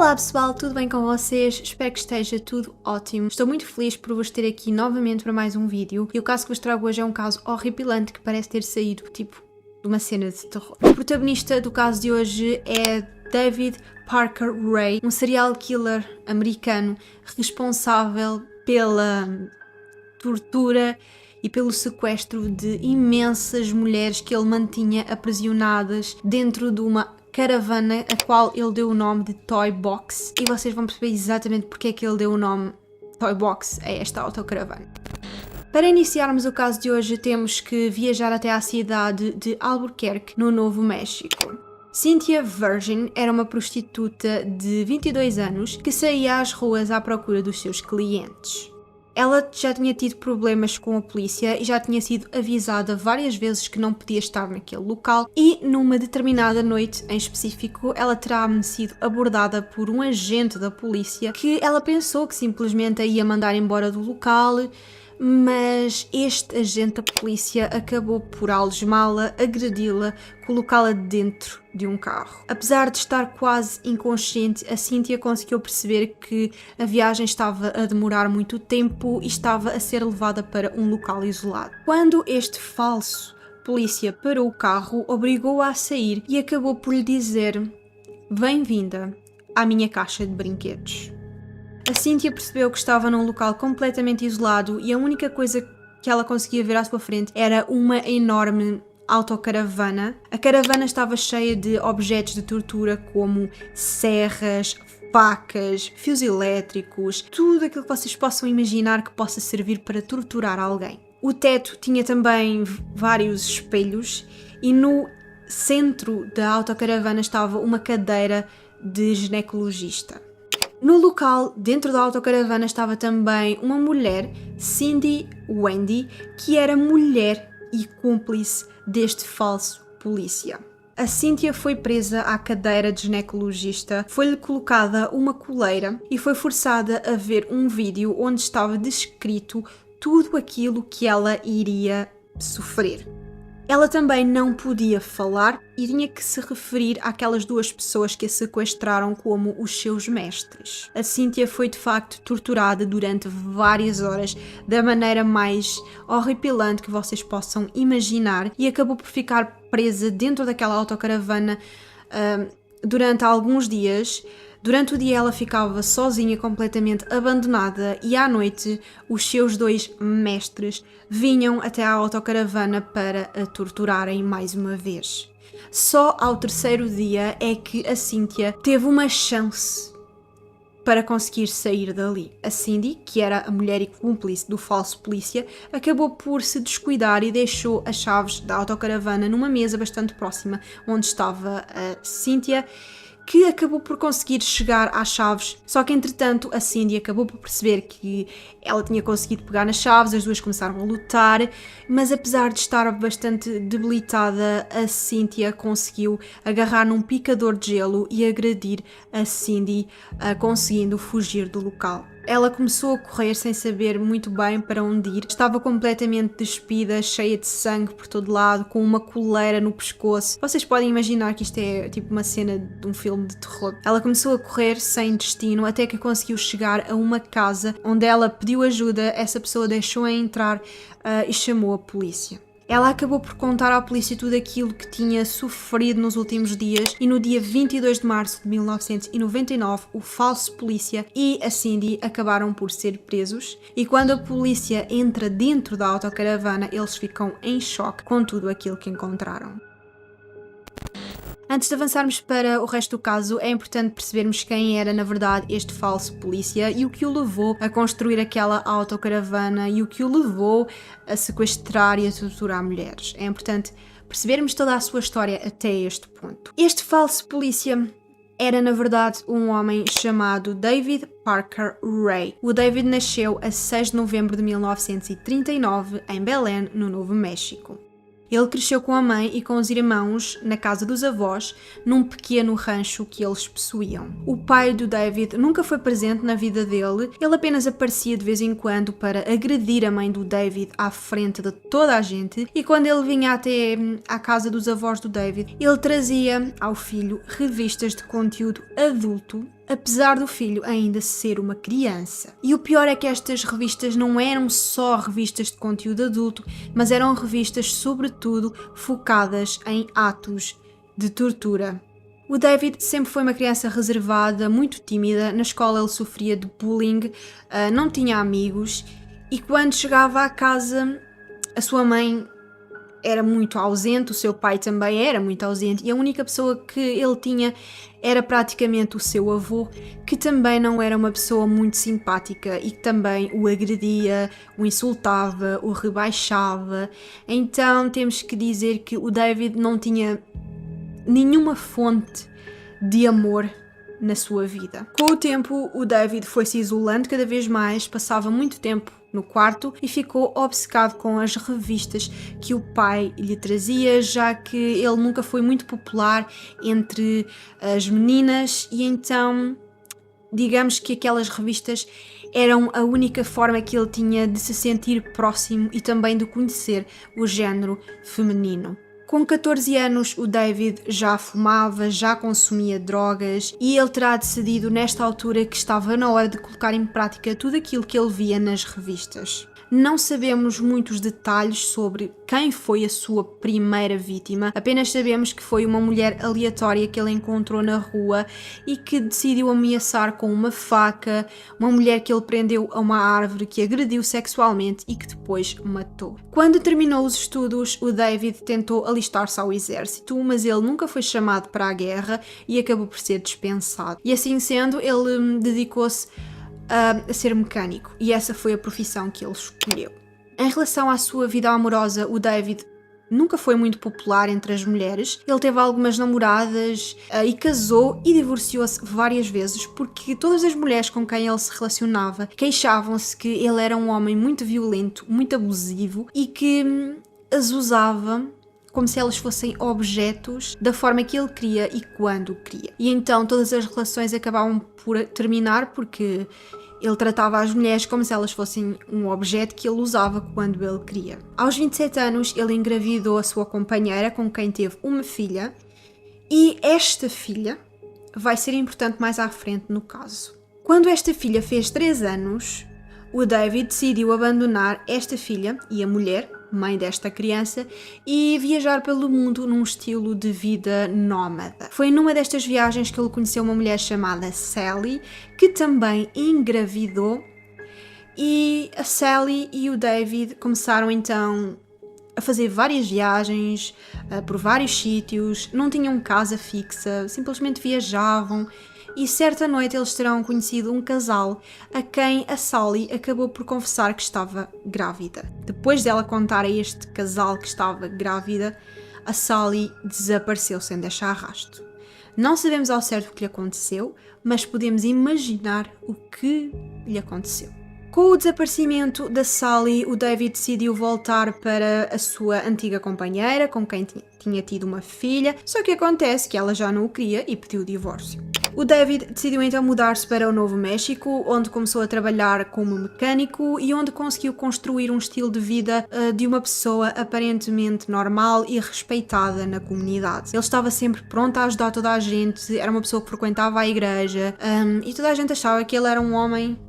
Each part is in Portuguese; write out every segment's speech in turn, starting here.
Olá pessoal, tudo bem com vocês? Espero que esteja tudo ótimo. Estou muito feliz por vos ter aqui novamente para mais um vídeo e o caso que vos trago hoje é um caso horripilante que parece ter saído tipo de uma cena de terror. O protagonista do caso de hoje é David Parker Ray, um serial killer americano responsável pela tortura e pelo sequestro de imensas mulheres que ele mantinha aprisionadas dentro de uma caravana a qual ele deu o nome de Toy Box, e vocês vão perceber exatamente porque é que ele deu o nome Toy Box a esta autocaravana. Para iniciarmos o caso de hoje temos que viajar até à cidade de Albuquerque, no Novo México. Cynthia Virgin era uma prostituta de 22 anos que saía às ruas à procura dos seus clientes. Ela já tinha tido problemas com a polícia e já tinha sido avisada várias vezes que não podia estar naquele local, e numa determinada noite em específico ela terá sido abordada por um agente da polícia que ela pensou que simplesmente a ia mandar embora do local, mas este agente da polícia acabou por algemá-la, agredi-la, colocá-la dentro de um carro. Apesar de estar quase inconsciente, a Cynthia conseguiu perceber que a viagem estava a demorar muito tempo e estava a ser levada para um local isolado. Quando este falso polícia parou o carro, obrigou-a a sair e acabou por lhe dizer: "Bem-vinda à minha caixa de brinquedos." A Cynthia percebeu que estava num local completamente isolado e a única coisa que ela conseguia ver à sua frente era uma enorme autocaravana. A caravana estava cheia de objetos de tortura como serras, facas, fios elétricos, tudo aquilo que vocês possam imaginar que possa servir para torturar alguém. O teto tinha também vários espelhos e no centro da autocaravana estava uma cadeira de ginecologista. No local, dentro da autocaravana, estava também uma mulher, Cindy Wendy, que era mulher e cúmplice deste falso polícia. A Cynthia foi presa à cadeira de ginecologista, foi-lhe colocada uma coleira e foi forçada a ver um vídeo onde estava descrito tudo aquilo que ela iria sofrer. Ela também não podia falar e tinha que se referir àquelas duas pessoas que a sequestraram como os seus mestres. A Cynthia foi de facto torturada durante várias horas da maneira mais horripilante que vocês possam imaginar e acabou por ficar presa dentro daquela autocaravana durante alguns dias. Durante o dia ela ficava sozinha, completamente abandonada, e à noite os seus dois mestres vinham até à autocaravana para a torturarem mais uma vez. Só ao terceiro dia é que a Cynthia teve uma chance para conseguir sair dali. A Cindy, que era a mulher e cúmplice do falso polícia, acabou por se descuidar e deixou as chaves da autocaravana numa mesa bastante próxima onde estava a Cynthia, que acabou por conseguir chegar às chaves, só que entretanto a Cindy acabou por perceber que ela tinha conseguido pegar nas chaves, as duas começaram a lutar, mas apesar de estar bastante debilitada, a Cynthia conseguiu agarrar num picador de gelo e agredir a Cindy, conseguindo fugir do local. Ela começou a correr sem saber muito bem para onde ir, estava completamente despida, cheia de sangue por todo lado, com uma coleira no pescoço. Vocês podem imaginar que isto é tipo uma cena de um filme de terror. Ela começou a correr sem destino até que conseguiu chegar a uma casa onde ela pediu ajuda, essa pessoa deixou-a entrar e chamou a polícia. Ela acabou por contar à polícia tudo aquilo que tinha sofrido nos últimos dias e no dia 22 de março de 1999 o falso polícia e a Cindy acabaram por ser presos, e quando a polícia entra dentro da autocaravana eles ficam em choque com tudo aquilo que encontraram. Antes de avançarmos para o resto do caso, é importante percebermos quem era na verdade este falso polícia e o que o levou a construir aquela autocaravana e o que o levou a sequestrar e a torturar mulheres. É importante percebermos toda a sua história até este ponto. Este falso polícia era na verdade um homem chamado David Parker Ray. O David nasceu a 6 de novembro de 1939 em Belém, no Novo México. Ele cresceu com a mãe e com os irmãos na casa dos avós, num pequeno rancho que eles possuíam. O pai do David nunca foi presente na vida dele, ele apenas aparecia de vez em quando para agredir a mãe do David à frente de toda a gente, e quando ele vinha até à casa dos avós do David, ele trazia ao filho revistas de conteúdo adulto apesar do filho ainda ser uma criança. E o pior é que estas revistas não eram só revistas de conteúdo adulto, mas eram revistas sobretudo focadas em atos de tortura. O David sempre foi uma criança reservada, muito tímida. Na escola ele sofria de bullying, não tinha amigos e quando chegava à casa a sua mãe era muito ausente, o seu pai também era muito ausente e a única pessoa que ele tinha era praticamente o seu avô, que também não era uma pessoa muito simpática e que também o agredia, o insultava, o rebaixava. Então temos que dizer que o David não tinha nenhuma fonte de amor na sua vida. Com o tempo, o David foi se isolando cada vez mais, passava muito tempo no quarto e ficou obcecado com as revistas que o pai lhe trazia, já que ele nunca foi muito popular entre as meninas e então, digamos que aquelas revistas eram a única forma que ele tinha de se sentir próximo e também de conhecer o género feminino. Com 14 anos, o David já fumava, já consumia drogas e ele terá decidido nesta altura que estava na hora de colocar em prática tudo aquilo que ele via nas revistas. Não sabemos muitos detalhes sobre quem foi a sua primeira vítima, apenas sabemos que foi uma mulher aleatória que ele encontrou na rua e que decidiu ameaçar com uma faca, uma mulher que ele prendeu a uma árvore, que agrediu sexualmente e que depois matou. Quando terminou os estudos, o David tentou alistar-se ao exército, mas ele nunca foi chamado para a guerra e acabou por ser dispensado. E assim sendo, ele dedicou-se a ser mecânico e essa foi a profissão que ele escolheu. Em relação à sua vida amorosa, o David nunca foi muito popular entre as mulheres. Ele teve algumas namoradas e casou e divorciou-se várias vezes porque todas as mulheres com quem ele se relacionava queixavam-se que ele era um homem muito violento, muito abusivo e que as usava como se elas fossem objetos da forma que ele queria e quando queria. E então todas as relações acabavam por terminar porque ele tratava as mulheres como se elas fossem um objeto que ele usava quando ele queria. Aos 27 anos, ele engravidou a sua companheira, com quem teve uma filha, e esta filha vai ser importante mais à frente no caso. Quando esta filha fez 3 anos, o David decidiu abandonar esta filha e a mulher, mãe desta criança, e viajar pelo mundo num estilo de vida nómada. Foi numa destas viagens que ele conheceu uma mulher chamada Sally, que também engravidou, e a Sally e o David começaram então a fazer várias viagens por vários sítios, não tinham casa fixa, simplesmente viajavam. E certa noite eles terão conhecido um casal a quem a Sally acabou por confessar que estava grávida. Depois dela contar a este casal que estava grávida, a Sally desapareceu sem deixar rastro. Não sabemos ao certo o que lhe aconteceu, mas podemos imaginar o que lhe aconteceu. Com o desaparecimento da Sally, o David decidiu voltar para a sua antiga companheira, com quem tinha tido uma filha, só que acontece que ela já não o queria e pediu o divórcio. O David decidiu então mudar-se para o Novo México, onde começou a trabalhar como mecânico e onde conseguiu construir um estilo de vida de uma pessoa aparentemente normal e respeitada na comunidade. Ele estava sempre pronto a ajudar toda a gente, era uma pessoa que frequentava a igreja e toda a gente achava que ele era um homem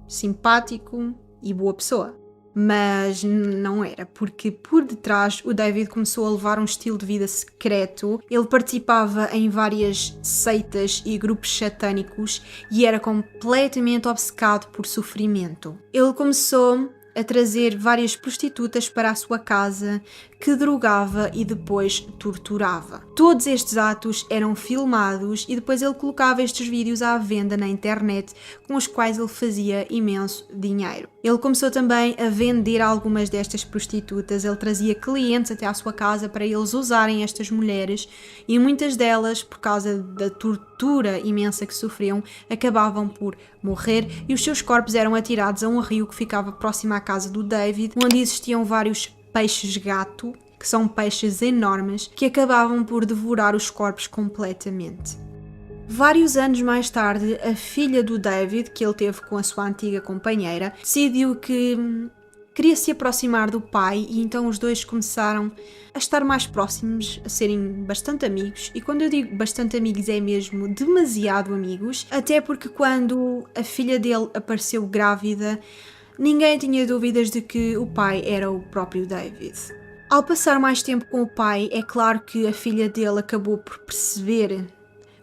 simpático e boa pessoa. Mas não era, porque por detrás o David começou a levar um estilo de vida secreto. Ele participava em várias seitas e grupos satânicos e era completamente obcecado por sofrimento. Ele começou a trazer várias prostitutas para a sua casa, que drogava e depois torturava. Todos estes atos eram filmados e depois ele colocava estes vídeos à venda na internet, com os quais ele fazia imenso dinheiro. Ele começou também a vender algumas destas prostitutas, ele trazia clientes até à sua casa para eles usarem estas mulheres e muitas delas, por causa da tortura imensa que sofriam, acabavam por morrer e os seus corpos eram atirados a um rio que ficava próximo à casa do David, onde existiam vários peixes-gato, que são peixes enormes, que acabavam por devorar os corpos completamente. Vários anos mais tarde, a filha do David, que ele teve com a sua antiga companheira, decidiu que queria se aproximar do pai e então os dois começaram a estar mais próximos, a serem bastante amigos. E quando eu digo bastante amigos é mesmo demasiado amigos, até porque quando a filha dele apareceu grávida, ninguém tinha dúvidas de que o pai era o próprio David. Ao passar mais tempo com o pai, é claro que a filha dele acabou por perceber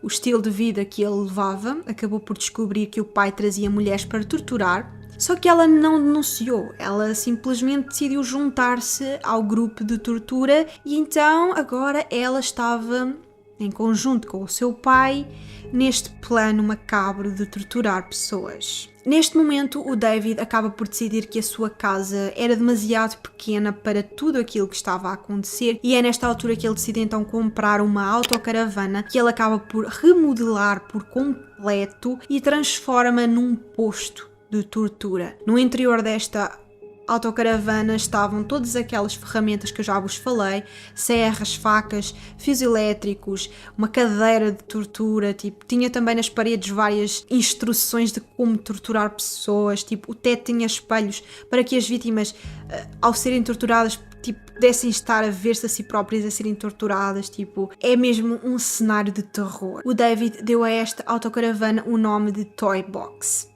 o estilo de vida que ele levava, acabou por descobrir que o pai trazia mulheres para torturar, só que ela não denunciou, ela simplesmente decidiu juntar-se ao grupo de tortura e então agora ela estava em conjunto com o seu pai neste plano macabro de torturar pessoas. Neste momento, o David acaba por decidir que a sua casa era demasiado pequena para tudo aquilo que estava a acontecer e é nesta altura que ele decide então comprar uma autocaravana que ele acaba por remodelar por completo e transforma num posto de tortura. No interior desta autocaravana estavam todas aquelas ferramentas que eu já vos falei, serras, facas, fios elétricos, uma cadeira de tortura, tipo, tinha também nas paredes várias instruções de como torturar pessoas, tipo, o teto tinha espelhos para que as vítimas, ao serem torturadas, tipo, pudessem estar a ver-se a si próprias a serem torturadas, tipo, é mesmo um cenário de terror. O David deu a esta autocaravana o nome de Toy Box,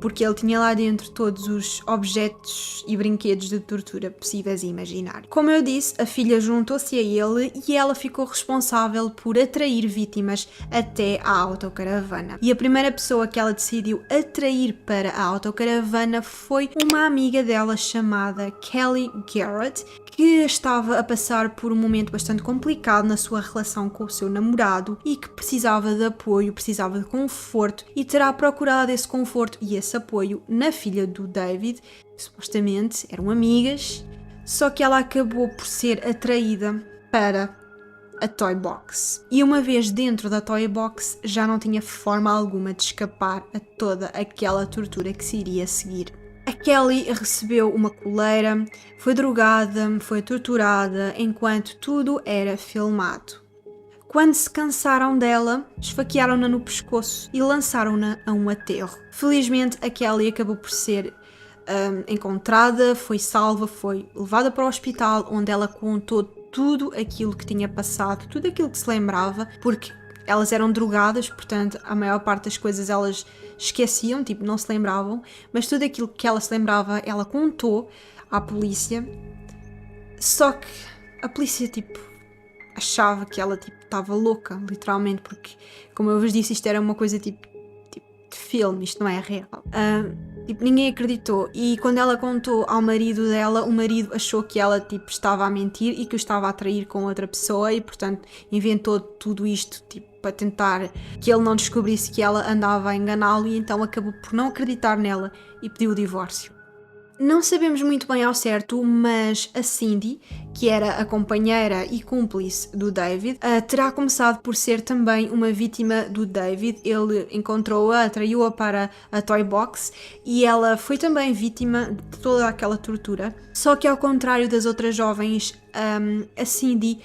porque ele tinha lá dentro todos os objetos e brinquedos de tortura possíveis e imaginários. Como eu disse, a filha juntou-se a ele e ela ficou responsável por atrair vítimas até à autocaravana. E a primeira pessoa que ela decidiu atrair para a autocaravana foi uma amiga dela chamada Kelly Garrett, que estava a passar por um momento bastante complicado na sua relação com o seu namorado e que precisava de apoio, precisava de conforto e terá procurado esse conforto e esse apoio na filha do David, que supostamente eram amigas, só que ela acabou por ser atraída para a Toy Box. E uma vez dentro da Toy Box já não tinha forma alguma de escapar a toda aquela tortura que se iria seguir. A Kelly recebeu uma coleira, foi drogada, foi torturada, enquanto tudo era filmado. Quando se cansaram dela, esfaquearam-na no pescoço e lançaram-na a um aterro. Felizmente, a Kelly acabou por ser encontrada, foi salva, foi levada para o hospital, onde ela contou tudo aquilo que tinha passado, tudo aquilo que se lembrava, porque elas eram drogadas, portanto, a maior parte das coisas elas esqueciam, tipo, não se lembravam, mas tudo aquilo que ela se lembrava, ela contou à polícia, só que a polícia, tipo, achava que ela, tipo, estava louca, literalmente, porque, como eu vos disse, isto era uma coisa, tipo de filme, isto não é real. Tipo, ninguém acreditou, e quando ela contou ao marido dela, o marido achou que ela, tipo, estava a mentir e que o estava a trair com outra pessoa e, portanto, inventou tudo isto, tipo, para tentar que ele não descobrisse que ela andava a enganá-lo e então acabou por não acreditar nela e pediu o divórcio. Não sabemos muito bem ao certo, mas a Cindy, que era a companheira e cúmplice do David, terá começado por ser também uma vítima do David. Ele encontrou-a, atraiu-a para a Toy Box e ela foi também vítima de toda aquela tortura. Só que ao contrário das outras jovens, a Cindy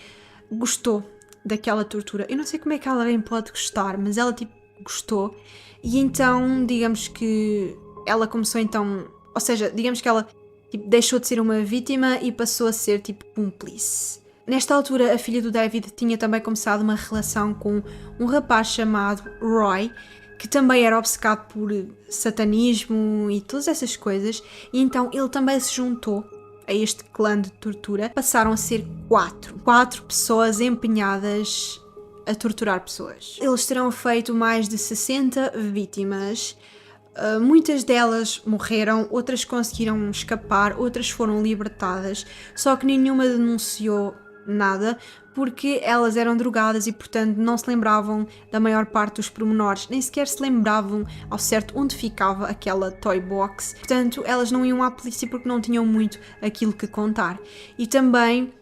gostou daquela tortura. Eu não sei como é que alguém pode gostar, mas ela tipo gostou e então digamos que ela começou então, ou seja, digamos que ela tipo, deixou de ser uma vítima e passou a ser tipo cúmplice. Nesta altura a filha do David tinha também começado uma relação com um rapaz chamado Roy, que também era obcecado por satanismo e todas essas coisas, e então ele também se juntou a este clã de tortura. Passaram a ser quatro pessoas empenhadas a torturar pessoas. Eles terão feito mais de 60 vítimas, muitas delas morreram, outras conseguiram escapar, outras foram libertadas, só que nenhuma denunciou nada porque elas eram drogadas e portanto não se lembravam da maior parte dos pormenores, nem sequer se lembravam ao certo onde ficava aquela Toy Box, portanto elas não iam à polícia porque não tinham muito aquilo que contar. E também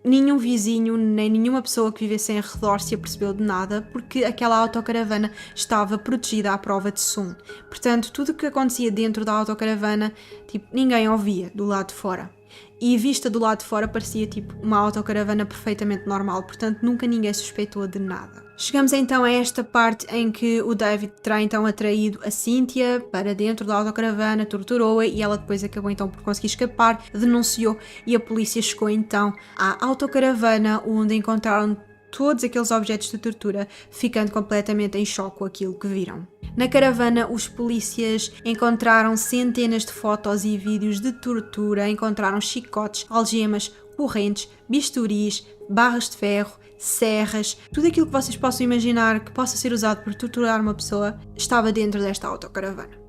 nenhum vizinho nem nenhuma pessoa que vivesse em redor se apercebeu de nada porque aquela autocaravana estava protegida à prova de som, portanto tudo o que acontecia dentro da autocaravana tipo, ninguém ouvia do lado de fora. E vista do lado de fora parecia tipo uma autocaravana perfeitamente normal, portanto nunca ninguém suspeitou de nada. Chegamos então a esta parte em que o David terá então atraído a Cynthia para dentro da autocaravana, torturou-a e ela depois acabou então por conseguir escapar, denunciou e a polícia chegou então à autocaravana onde encontraram todos aqueles objetos de tortura, ficando completamente em choque com aquilo que viram. Na caravana, os polícias encontraram centenas de fotos e vídeos de tortura, encontraram chicotes, algemas, correntes, bisturis, barras de ferro, serras, tudo aquilo que vocês possam imaginar que possa ser usado para torturar uma pessoa estava dentro desta autocaravana.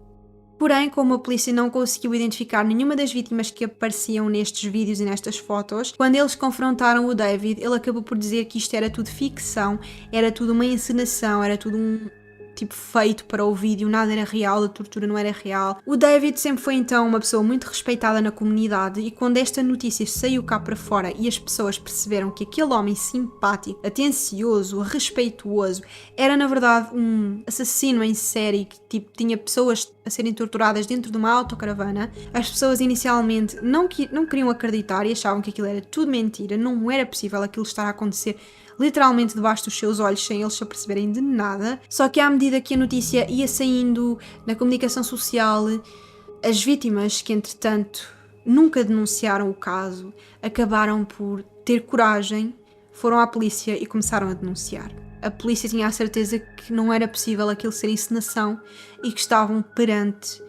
Porém, como a polícia não conseguiu identificar nenhuma das vítimas que apareciam nestes vídeos e nestas fotos, quando eles confrontaram o David, ele acabou por dizer que isto era tudo ficção, era tudo uma encenação, era tudo um tipo feito para o vídeo, nada era real, a tortura não era real. O David sempre foi então uma pessoa muito respeitada na comunidade e quando esta notícia saiu cá para fora e as pessoas perceberam que aquele homem simpático, atencioso, respeituoso, era na verdade um assassino em série que tipo tinha pessoas a serem torturadas dentro de uma autocaravana, as pessoas inicialmente não queriam acreditar e achavam que aquilo era tudo mentira, não era possível aquilo estar a acontecer literalmente debaixo dos seus olhos sem eles se aperceberem de nada. Só que à medida que a notícia ia saindo na comunicação social, as vítimas que entretanto nunca denunciaram o caso acabaram por ter coragem, foram à polícia e começaram a denunciar. A polícia tinha a certeza que não era possível aquilo ser encenação e que estavam perante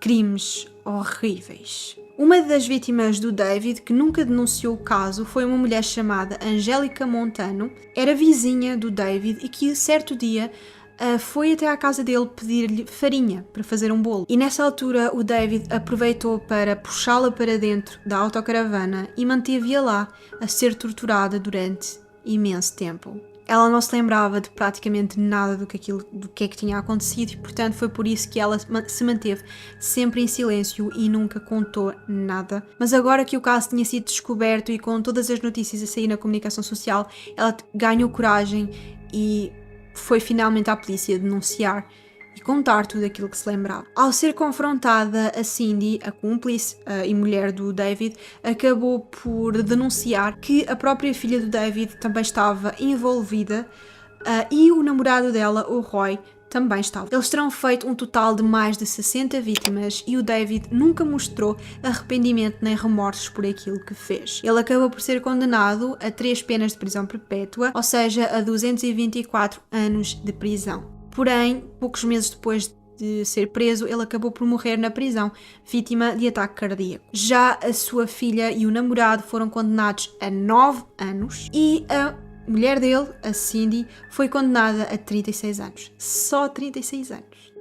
crimes horríveis. Uma das vítimas do David, que nunca denunciou o caso, foi uma mulher chamada Angélica Montano. Era vizinha do David e que certo dia foi até à casa dele pedir-lhe farinha para fazer um bolo. E nessa altura o David aproveitou para puxá-la para dentro da autocaravana e manteve-a lá a ser torturada durante imenso tempo. Ela não se lembrava de praticamente nada do que é que tinha acontecido e, portanto, foi por isso que ela se manteve sempre em silêncio e nunca contou nada. Mas agora que o caso tinha sido descoberto e com todas as notícias a sair na comunicação social, ela ganhou coragem e foi finalmente à polícia denunciar e contar tudo aquilo que se lembrava. Ao ser confrontada, a Cindy, a cúmplice e mulher do David, acabou por denunciar que a própria filha do David também estava envolvida e o namorado dela, o Roy, também estava. Eles terão feito um total de mais de 60 vítimas e o David nunca mostrou arrependimento nem remorsos por aquilo que fez. Ele acabou por ser condenado a 3 penas de prisão perpétua, ou seja, a 224 anos de prisão. Porém, poucos meses depois de ser preso, ele acabou por morrer na prisão, vítima de ataque cardíaco. Já a sua filha e o namorado foram condenados a 9 anos e a mulher dele, a Cindy, foi condenada a 36 anos. Só 36 anos.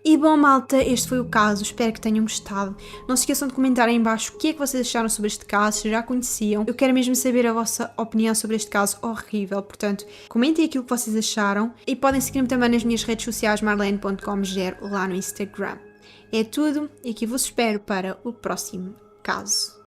E bom, malta, este foi o caso, espero que tenham gostado. Não se esqueçam de comentar aí em baixo o que é que vocês acharam sobre este caso, se já conheciam. Eu quero mesmo saber a vossa opinião sobre este caso horrível, portanto, comentem aquilo que vocês acharam e podem seguir-me também nas minhas redes sociais marlene.com.ger lá no Instagram. É tudo e aqui vos espero para o próximo caso.